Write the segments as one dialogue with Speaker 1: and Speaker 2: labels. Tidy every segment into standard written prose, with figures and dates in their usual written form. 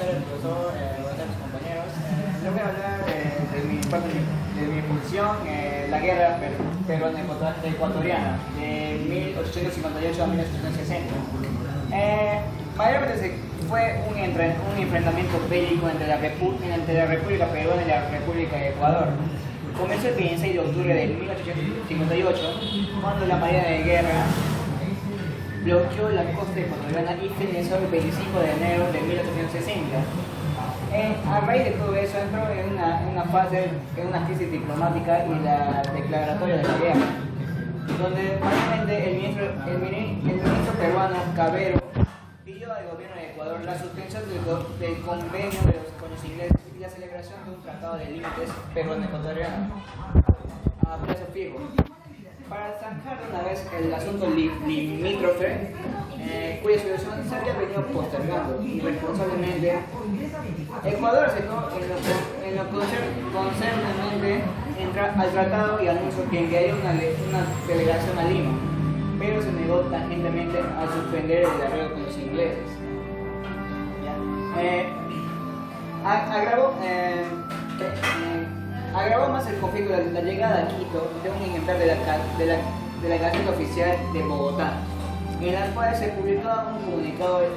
Speaker 1: tardes, profesor. Buenas tardes, compañeros. Les voy a hablar de mi función en la guerra peruano-ecuatoriana de 1858 a 1860. Mayormente fue un enfrentamiento bélico entre la República Peruana y la República de Ecuador. Comenzó el 26 de octubre de 1858, cuando la Marina de Guerra bloqueó la costa ecuatoriana y finalizó el 25 de enero de 1860. A raíz de todo eso entró en una crisis diplomática y la declaratoria de la guerra, donde mayormente el ministro peruano Cavero pidió al gobierno de Ecuador la suspensión del convenio con los ingleses y la celebración de un tratado de límites peruano-ecuatoriano a plazo fijo. Para zanjar de una vez el asunto limítrofe, cuya solución se había venido postergando irresponsablemente, Ecuador aceptó en lo concerniente al tratado y anunció que enviaría una delegación a Lima, pero se negó tangentemente a suspender el arreglo con los ingleses. Agravó más el conflicto la llegada a Quito de un ejemplar de la Gaceta Oficial de Bogotá, en la cual se publicó un comunicado del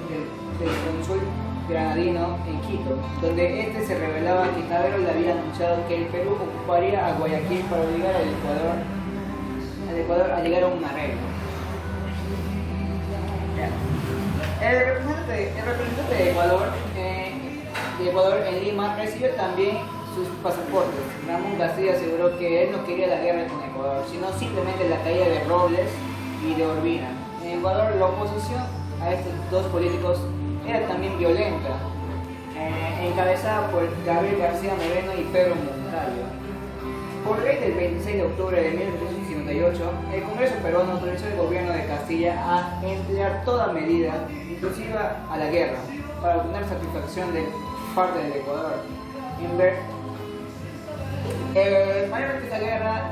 Speaker 1: cónsul granadino en Quito, donde este se revelaba que Cavero le había anunciado que el Perú ocuparía a Guayaquil para obligar al Ecuador a llegar a un arreglo. El representante de Ecuador en Lima recibió también sus pasaportes. Ramón García aseguró que él no quería la guerra con Ecuador, sino simplemente la caída de Robles y de Urbina. En Ecuador la oposición a estos dos políticos era también violenta, encabezada por Gabriel García Moreno y Pedro Moncayo. Por ley del 26 de octubre de 1858, el Congreso peruano autorizó al gobierno de Castilla a emplear toda medida, inclusive a la guerra, para obtener satisfacción de parte del Ecuador. Mayormente esta guerra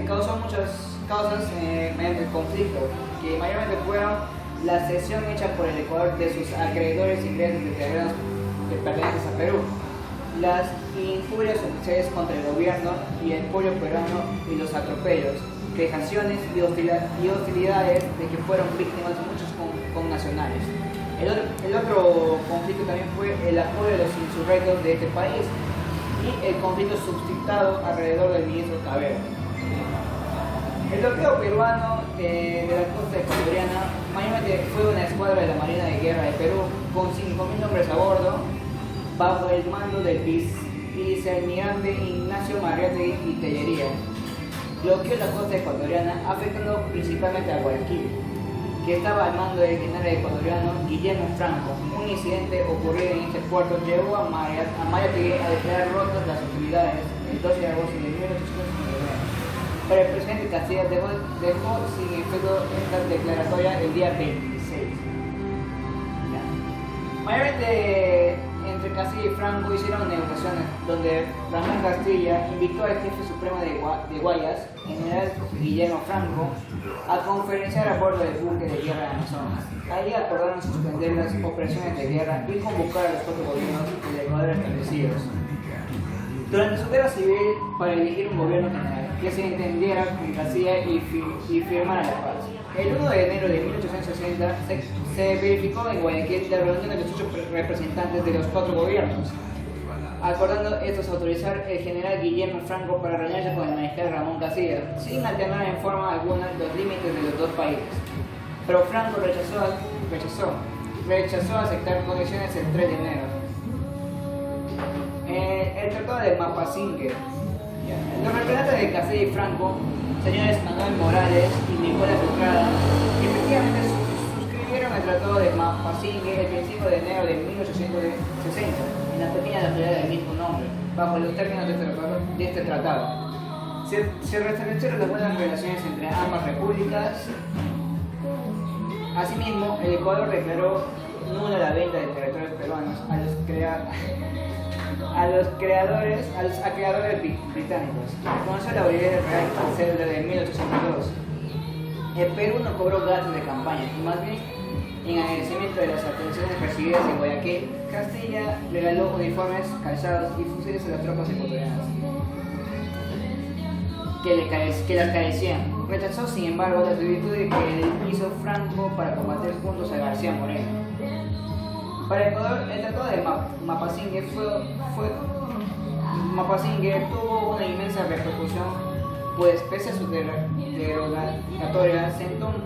Speaker 1: causó muchas causas mediante el conflicto, que mayormente fueron la cesión hecha por el Ecuador de sus acreedores ingleses de terrenos que pertenecen a Perú, las injurias oficiales contra el gobierno y el pueblo peruano y los atropellos, vejaciones y hostilidades de que fueron víctimas muchos connacionales. El otro conflicto también fue el apoyo de los insurrectos de este país y el conflicto suscitado alrededor del ministro Cavero. El bloqueo peruano de la costa ecuatoriana mayormente fue una escuadra de la Marina de Guerra de Perú con 5.000 hombres a bordo, bajo el mando del vicealmirante Ignacio Marriategui y Tellería. Bloqueó la costa ecuatoriana, afectando principalmente a Guayaquil, que estaba al mando del general ecuatoriano Guillermo Franco. Un incidente ocurrido en este puerto llevó a Marriategui a declarar rotas las hostilidades el 12 de agosto de 1859. Pero el presidente Castilla dejó sin efecto esta declaratoria el día 26. Mayormente entre Castilla y Franco hicieron negociaciones donde Ramón Castilla invitó al jefe supremo de Guayas, general Guillermo Franco, a conferenciar a bordo del buque de guerra de Amazonas. Allí acordaron suspender las operaciones de guerra y convocar a los cuatro gobiernos del Ecuador establecidos durante su guerra civil para elegir un gobierno general que se entendiera con Castilla y firmara la paz. El 1 de enero de 1860 se verificó en Guayaquil la reunión de los 8 representantes de los 4 gobiernos, acordando estos autorizar el general Guillermo Franco para reunirse con el mariscal Ramón Castilla, sin alternar en forma alguna los límites de los dos países. Pero Franco rechazó aceptar condiciones el 3 de enero. El tratado de Mapasingue. Los representantes de Castilla y Franco, señores Manuel Morales y Nicolás Estrada, efectivamente suscribieron el tratado de Mapasingue el 25 de enero de 1860 en la pequeña localidad del mismo nombre, bajo los términos de este tratado. Se restablecieron las buenas relaciones entre ambas repúblicas. Asimismo, el Ecuador declaró nula la venta de territorios peruanos a los creadores británicos. Conoció la validez del Real Cédula de 1802. El Perú no cobró gastos de campaña y más bien En agradecimiento de las atenciones recibidas en Guayaquil, Castilla regaló uniformes, calzados y fusiles a las tropas ecuatorianas que las carecían. Rechazó, sin embargo, la solicitud que le hizo Franco para combatir juntos a García Moreno. Para Ecuador, el Tratado de Mapatzingue Mapatzingue tuvo una inmensa repercusión, pues pese a su derogatoria, sentó un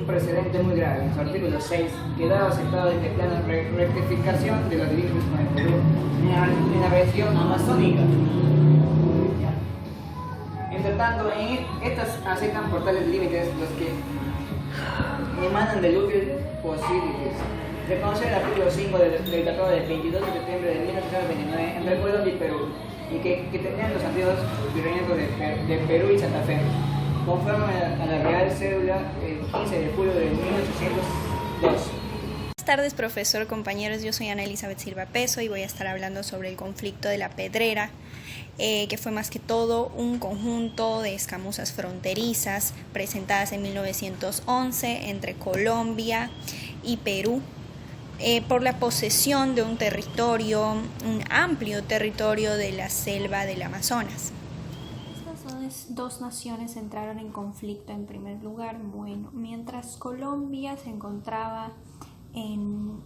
Speaker 1: precedente muy grave en su artículo 6, que daba aceptado este plano de rectificación de los límites con el Perú en la región amazónica. Entre tanto, estas aceptan por tales límites los que emanan del útil possibilities. Reconocer el artículo 5 del Tratado del 22 de septiembre de 1929 entre Colombia y Perú, y que tenían los antiguos virreinatos de Perú y Santa Fe, conforme a la Real Cédula el 15 de julio de 1802.
Speaker 2: Buenas tardes, profesor, compañeros. Yo soy Ana Elizabeth Silva Peso y voy a estar hablando sobre el conflicto de la Pedrera, que fue más que todo un conjunto de escamuzas fronterizas presentadas en 1911 entre Colombia y Perú, por la posesión de un amplio territorio de la selva del Amazonas. Estas dos naciones entraron en conflicto en primer lugar. Bueno, mientras Colombia se encontraba en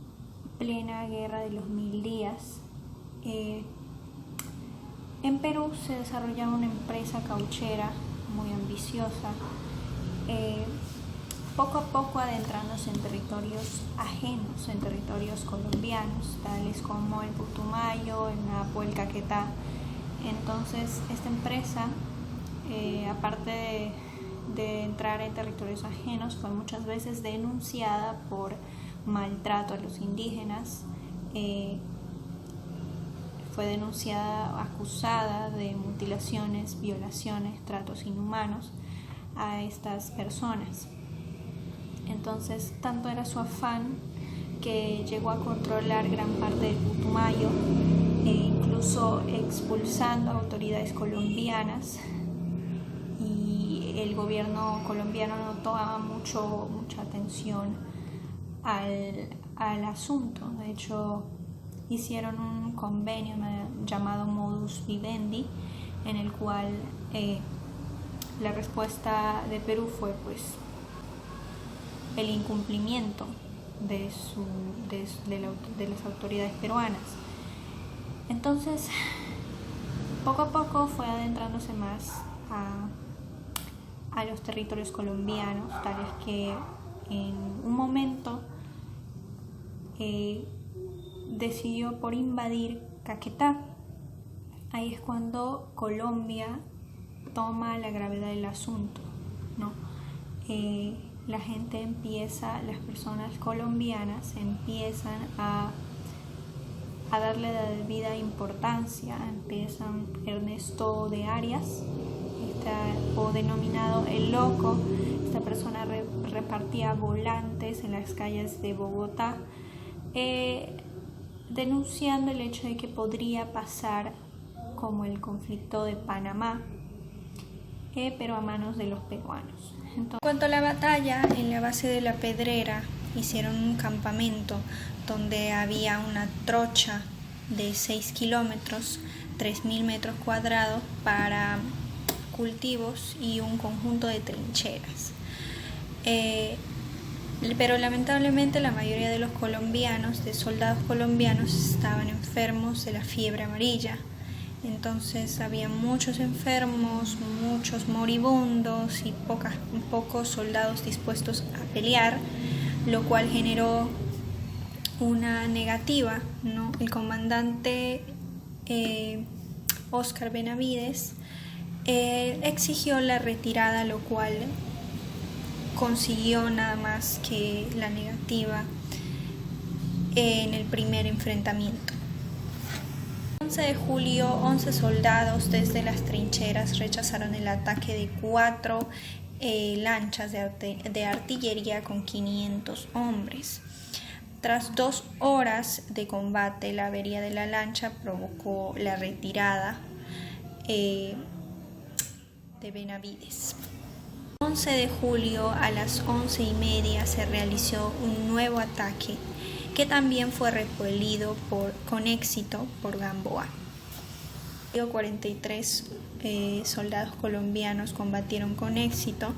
Speaker 2: plena guerra de los 1000 días, en Perú se desarrollaba una empresa cauchera muy ambiciosa, poco a poco adentrándose en territorios ajenos, en territorios colombianos, tales como el Putumayo, el Napo, el Caquetá. Entonces, esta empresa, aparte de entrar en territorios ajenos, fue muchas veces denunciada por maltrato a los indígenas, fue denunciada, acusada de mutilaciones, violaciones, tratos inhumanos a estas personas. Entonces, tanto era su afán que llegó a controlar gran parte del Putumayo, e incluso expulsando a autoridades colombianas, y el gobierno colombiano no tomaba mucha atención al asunto. De hecho, hicieron un convenio llamado Modus Vivendi, en el cual la respuesta de Perú fue el incumplimiento de las autoridades peruanas. Entonces, poco a poco fue adentrándose más a los territorios colombianos, tales que en un momento decidió por invadir Caquetá. Ahí es cuando Colombia toma la gravedad del asunto, ¿no? Las personas colombianas empiezan a darle la debida importancia. Empiezan Ernesto de Arias, o denominado El Loco. Esta persona repartía volantes en las calles de Bogotá, denunciando el hecho de que podría pasar como el conflicto de Panamá, pero a manos de los peruanos. Entonces, en cuanto a la batalla, en la base de la Pedrera hicieron un campamento donde había una trocha de 6 kilómetros, 3.000 metros cuadrados para cultivos y un conjunto de trincheras. Pero lamentablemente la mayoría de los soldados colombianos, estaban enfermos de la fiebre amarilla. Entonces había muchos enfermos, muchos moribundos y pocos soldados dispuestos a pelear, lo cual generó una negativa, ¿no? El comandante Óscar Benavides exigió la retirada, lo cual consiguió nada más que la negativa en el primer enfrentamiento. El 11 de julio, 11 soldados desde las trincheras rechazaron el ataque de 4 lanchas de artillería con 500 hombres. Tras 2 horas de combate, la avería de la lancha provocó la retirada de Benavides. 11 de julio a las 11:30 se realizó un nuevo ataque que también fue repelido con éxito por Gamboa. 43 soldados colombianos combatieron con éxito,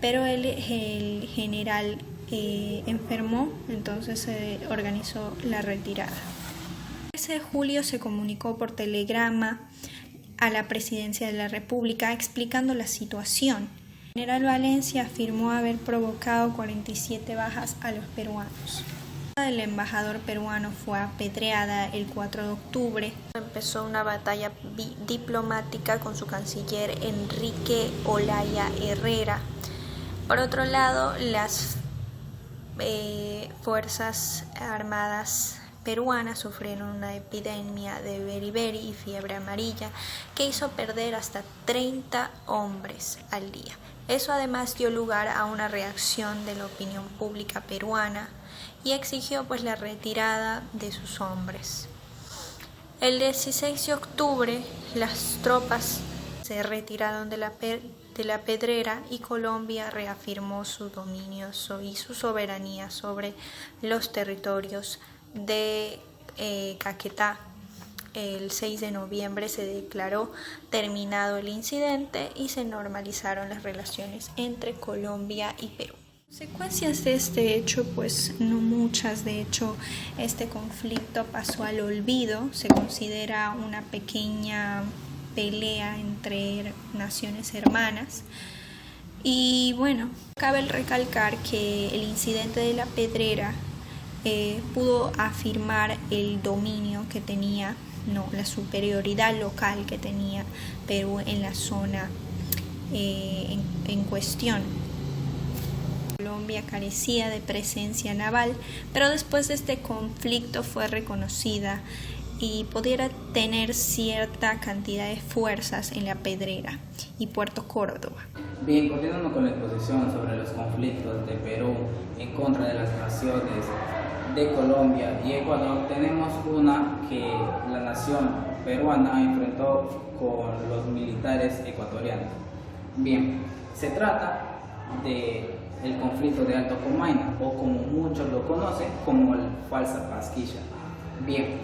Speaker 2: pero el general enfermó, entonces se organizó la retirada. El 13 de julio se comunicó por telegrama a la Presidencia de la República explicando la situación. El general Valencia afirmó haber provocado 47 bajas a los peruanos. El embajador peruano fue apedreada el 4 de octubre. Empezó una batalla diplomática con su canciller Enrique Olaya Herrera. Por otro lado, las Fuerzas Armadas peruanas sufrieron una epidemia de beriberi y fiebre amarilla que hizo perder hasta 30 hombres al día. Eso además dio lugar a una reacción de la opinión pública peruana y exigió pues la retirada de sus hombres. El 16 de octubre las tropas se retiraron de la Pedrera y Colombia reafirmó su dominio y su soberanía sobre los territorios de Caquetá. El 6 de noviembre se declaró terminado el incidente y se normalizaron las relaciones entre Colombia y Perú. Consecuencias de este hecho, pues no muchas. De hecho, este conflicto pasó al olvido. Se considera una pequeña pelea entre naciones hermanas. Y bueno, cabe recalcar que el incidente de la Pedrera pudo afirmar el dominio que tenía, la superioridad local que tenía Perú en la zona en cuestión. Colombia carecía de presencia naval, pero después de este conflicto fue reconocida y pudiera tener cierta cantidad de fuerzas en la Pedrera y Puerto Córdoba.
Speaker 3: Bien, continuando con la exposición sobre los conflictos de Perú en contra de las naciones de Colombia y Ecuador, tenemos una que la nación peruana enfrentó con los militares ecuatorianos. Bien, se trata de el conflicto de Alto Comaina, o como muchos lo conocen, como el Falsa Pasquilla. Bien,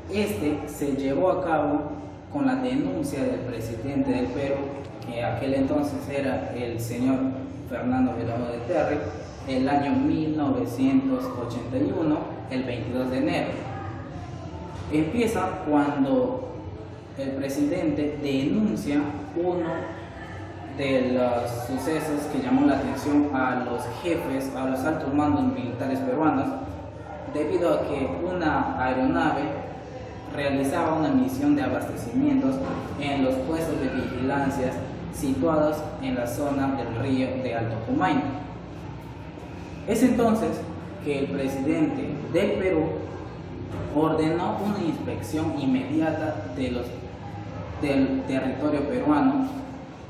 Speaker 3: este se llevó a cabo con la denuncia del presidente del Perú, que aquel entonces era el señor Fernando Belaúnde Terry, el año 1981, el 22 de enero. Empieza cuando el presidente denuncia uno de los sucesos que llamó la atención a los jefes, a los altos mandos militares peruanos, debido a que una aeronave realizaba una misión de abastecimientos en los puestos de vigilancia situados en la zona del río de Alto Comaina. Es entonces que el presidente del Perú ordenó una inspección inmediata del territorio peruano.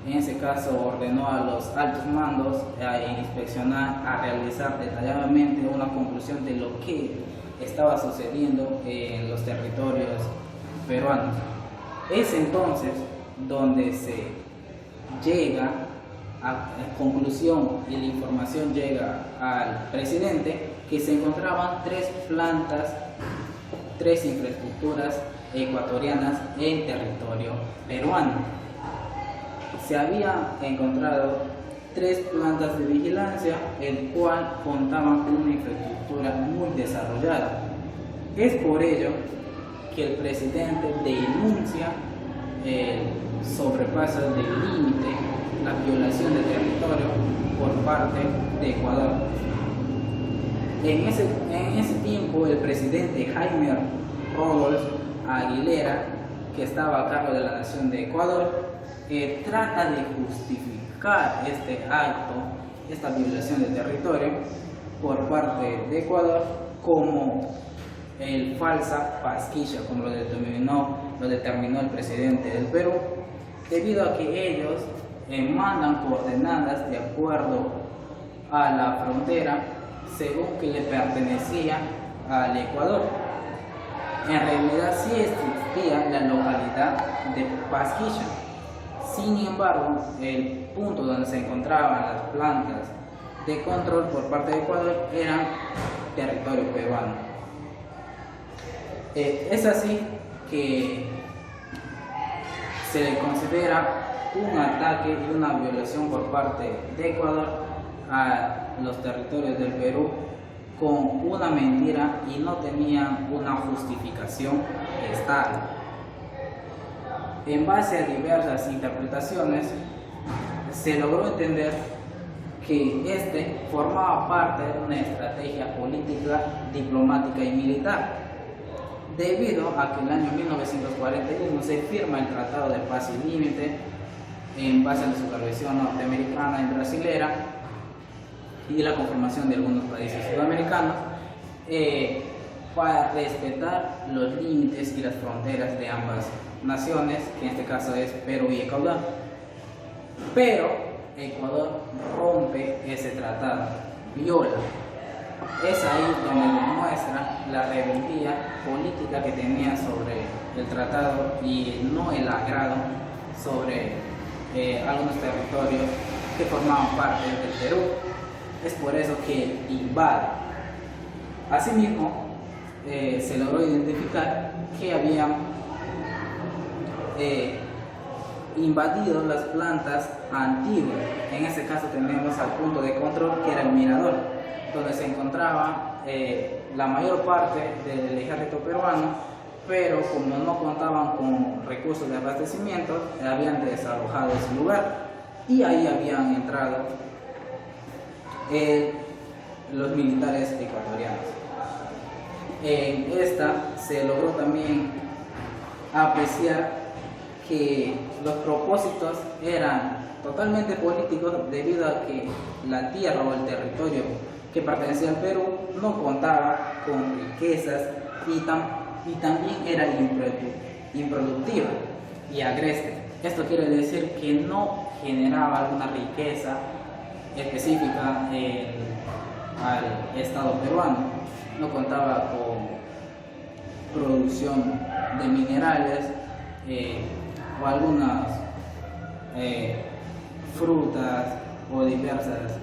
Speaker 3: En ese caso ordenó a los altos mandos a inspeccionar, a realizar detalladamente una conclusión de lo que estaba sucediendo en los territorios peruanos. Es entonces donde se llega a la conclusión y la información llega al presidente que se encontraban 3 plantas, 3 infraestructuras ecuatorianas en territorio peruano. Se había encontrado 3 plantas de vigilancia, el cual contaban con una infraestructura muy desarrollada. Es por ello que el presidente denuncia el sobrepaso del límite, la violación del territorio por parte de Ecuador. En ese tiempo el presidente Jaime Rodolfo Aguilera, que estaba a cargo de la nación de Ecuador, trata de justificar este acto, esta violación de territorio por parte de Ecuador como el Falsa Pasquilla, como lo determinó el presidente del Perú, debido a que ellos mandan coordenadas de acuerdo a la frontera según que le pertenecía al Ecuador. En realidad sí existía la localidad de Pasquilla. Sin embargo, el punto donde se encontraban las plantas de control por parte de Ecuador eran territorio peruano. Es así que se le considera un ataque y una violación por parte de Ecuador a los territorios del Perú con una mentira y no tenían una justificación estable. En base a diversas interpretaciones, se logró entender que este formaba parte de una estrategia política, diplomática y militar, debido a que en el año 1941 se firma el Tratado de Paz y Límite en base a la supervisión norteamericana y brasilera y la conformación de algunos países sudamericanos para respetar los límites y las fronteras de ambas naciones, que en este caso es Perú y Ecuador. Pero Ecuador rompe ese tratado, viola. Es ahí donde demuestra la rebeldía política que tenía sobre el tratado y no el agrado sobre algunos territorios que formaban parte del Perú. Es por eso que invade. Asimismo, se logró identificar que habían invadido las plantas antiguas. En este caso tenemos al punto de control, que era el Mirador, donde se encontraba la mayor parte del ejército peruano, pero como no contaban con recursos de abastecimiento, habían desalojado ese lugar y ahí habían entrado los militares ecuatorianos. En esta se logró también apreciar que los propósitos eran totalmente políticos, debido a que la tierra o el territorio que pertenecía al Perú no contaba con riquezas y también era improductiva y agreste. Esto quiere decir que no generaba alguna riqueza específica al Estado peruano, no contaba con producción de minerales o algunas frutas o diversas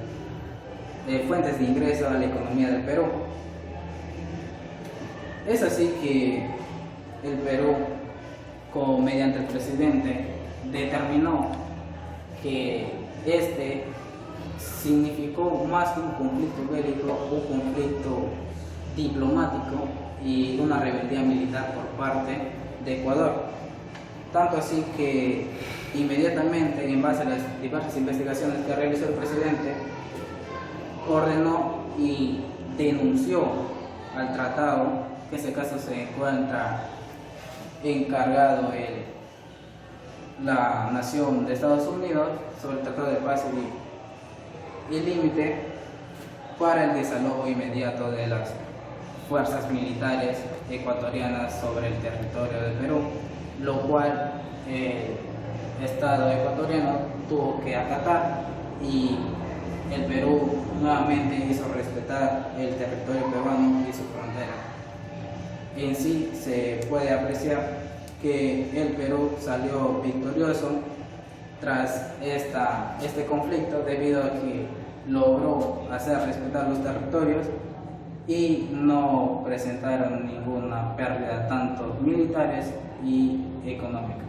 Speaker 3: fuentes de ingreso a la economía del Perú. Es así que el Perú, mediante el presidente, determinó que este significó más que un conflicto bélico, un conflicto diplomático y una rebeldía militar por parte de Ecuador. Tanto así que inmediatamente, en base a las diversas investigaciones que realizó el presidente, ordenó y denunció al tratado, que en este caso se encuentra encargado la nación de Estados Unidos sobre el Tratado de Paz y Límite, para el desalojo inmediato de las fuerzas militares ecuatorianas sobre el territorio del Perú, lo cual el Estado ecuatoriano tuvo que acatar, y el Perú nuevamente hizo respetar el territorio peruano y su frontera. En sí se puede apreciar que el Perú salió victorioso tras este conflicto, debido a que logró hacer respetar los territorios y no presentaron ninguna pérdida, tanto militares y económicas.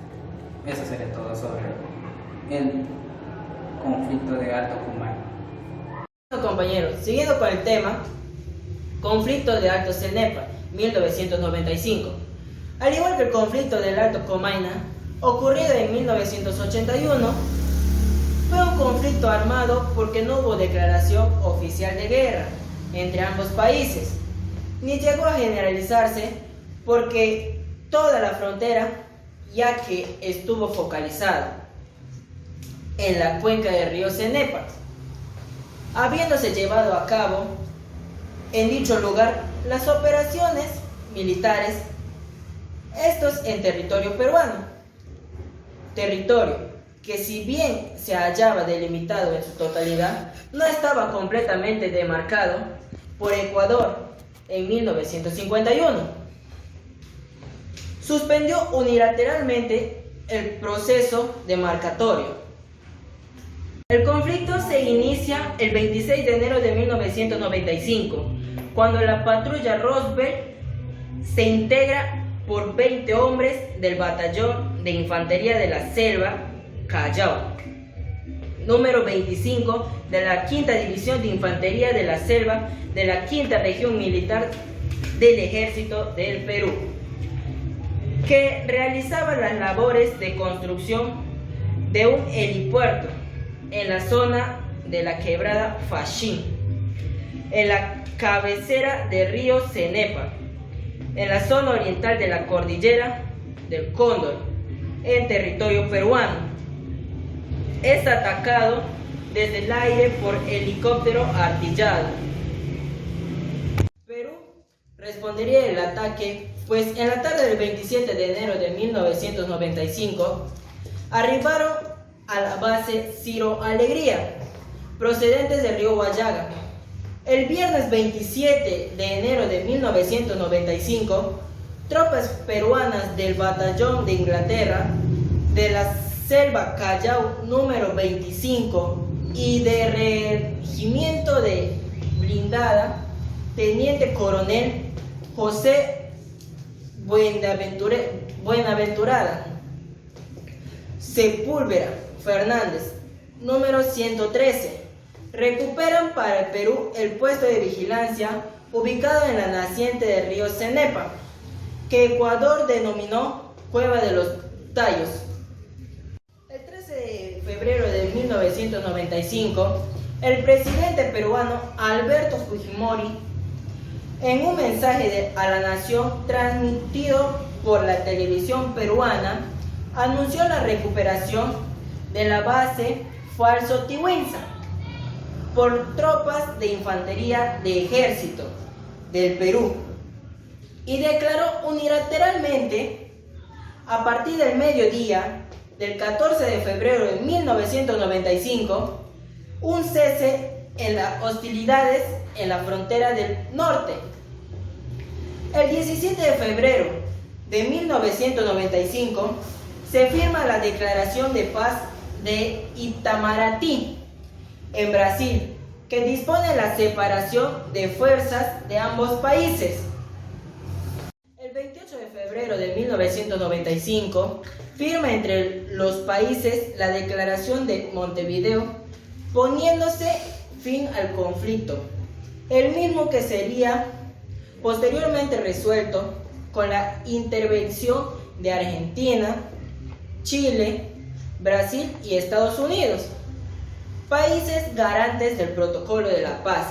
Speaker 3: Eso sería todo sobre el conflicto de Alto Cumaná.
Speaker 4: Bueno, compañeros, siguiendo con el tema, conflicto de Alto Cenepa, 1995. Al igual que el conflicto del Alto Comaina, ocurrido en 1981, fue un conflicto armado porque no hubo declaración oficial de guerra entre ambos países, ni llegó a generalizarse porque toda la frontera, ya que estuvo focalizada en la cuenca del río Cenepa, habiéndose llevado a cabo en dicho lugar las operaciones militares, estos en territorio peruano, territorio que, si bien se hallaba delimitado en su totalidad, no estaba completamente demarcado por Ecuador en 1951. Suspendió unilateralmente el proceso demarcatorio. El conflicto se inicia el 26 de enero de 1995, cuando la patrulla Roosevelt se integra por 20 hombres del Batallón de Infantería de la Selva, Callao, número 25 de la 5ª División de Infantería de la Selva de la 5ª Región Militar del Ejército del Perú, que realizaba las labores de construcción de un helipuerto en la zona de la quebrada Fachín, en la cabecera del río Cenepa, en la zona oriental de la cordillera del Cóndor, en territorio peruano. Es atacado desde el aire por helicóptero artillado. Perú respondería el ataque, pues en la tarde del 27 de enero de 1995 arribaron a la base Ciro Alegría, procedentes del río Guayaga. El viernes 27 de enero de 1995, tropas peruanas del Batallón de Inglaterra, de la Selva Callao número 25 y de Regimiento de Blindada, Teniente Coronel José Buenaventurada Sepúlveda Fernández, número 113, recuperan para el Perú el puesto de vigilancia ubicado en la naciente del río Cenepa, que Ecuador denominó Cueva de los Tallos. El 13 de febrero de 1995, el presidente peruano Alberto Fujimori, en un mensaje a la nación transmitido por la televisión peruana, anunció la recuperación de la base Falso Tihuinza por tropas de infantería de ejército del Perú y declaró unilateralmente, a partir del mediodía del 14 de febrero de 1995, un cese en las hostilidades en la frontera del norte. El 17 de febrero de 1995 se firma la Declaración de Paz de Itamaraty, en Brasil, que dispone la separación de fuerzas de ambos países. El 28 de febrero de 1995 firma entre los países la Declaración de Montevideo, poniéndose fin al conflicto, el mismo que sería posteriormente resuelto con la intervención de Argentina, Chile, Brasil y Estados Unidos, países garantes del Protocolo de la Paz,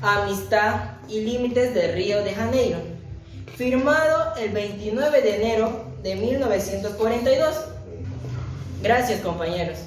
Speaker 4: Amistad y Límites de Río de Janeiro, firmado el 29 de enero de 1942. Gracias, compañeros.